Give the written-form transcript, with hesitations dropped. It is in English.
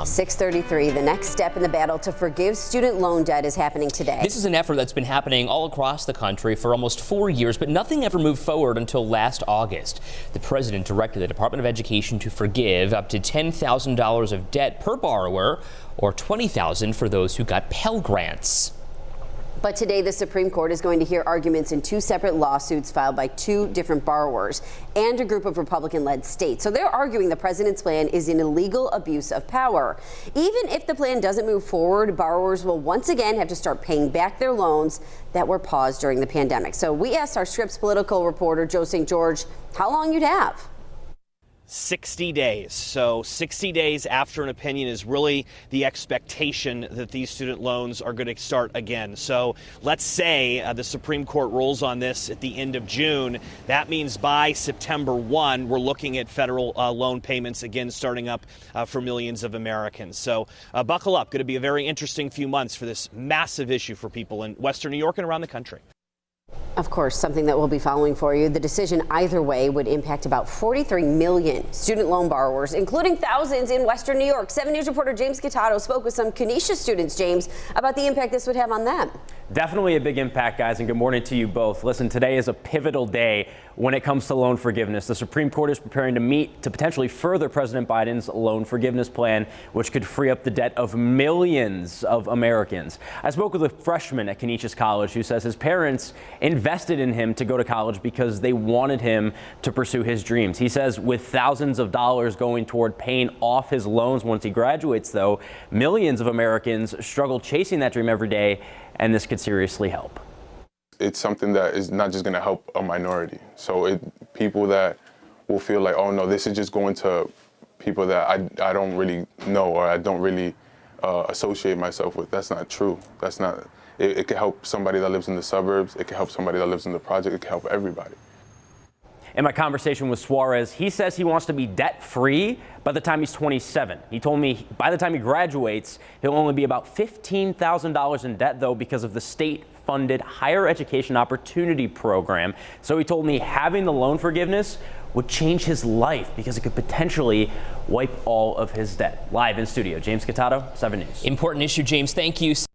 6:33, the next step in the battle to forgive student loan debt is happening today. This is an effort that's been happening all across the country for almost 4 years, but nothing ever moved forward until last August. The president directed the Department of Education to forgive up to $10,000 of debt per borrower, or $20,000 for those who got Pell Grants. But today, the Supreme Court is going to hear arguments in 2 separate lawsuits filed by 2 different borrowers and a group of Republican-led states. So they're arguing the president's plan is an illegal abuse of power. Even if the plan doesn't move forward, borrowers will once again have to start paying back their loans that were paused during the pandemic. So we asked our Scripps political reporter, Joe St. George, how long you'd have. 60 days. So 60 days after an opinion is really the expectation that these student loans are going to start again. So let's say the Supreme Court rules on this at the end of June. That means by September 1, we're looking at federal loan payments again starting up for millions of Americans. So buckle up. Going to be a very interesting few months for this massive issue for people in Western New York and around the country. Of course, something that we'll be following for you. The decision either way would impact about 43 million student loan borrowers, including thousands in Western New York. 7 News reporter James Catato spoke with some Canisius students, James, about the impact this would have on them. Definitely a big impact, guys, and good morning to you both. Listen, today is a pivotal day when it comes to loan forgiveness. The Supreme Court is preparing to meet to potentially further President Biden's loan forgiveness plan, which could free up the debt of millions of Americans. I spoke with a freshman at Canisius College who says his parents invested in him to go to college because they wanted him to pursue his dreams. He says with thousands of dollars going toward paying off his loans once he graduates, though, millions of Americans struggle chasing that dream every day, and this could seriously help. It's something that is not just going to help a minority. So people that will feel like, oh no, this is just going to people that I don't really know or I don't really associate myself with. That's not true. That's not. It can help somebody that lives in the suburbs. It can help somebody that lives in the project. It can help everybody. In my conversation with Suarez, he says he wants to be debt-free by the time he's 27. He told me by the time he graduates, he'll only be about $15,000 in debt, though, because of the state-funded Higher Education Opportunity Program. So he told me having the loan forgiveness would change his life because it could potentially wipe all of his debt. Live in studio, James Catato, 7 News. Important issue, James. Thank you.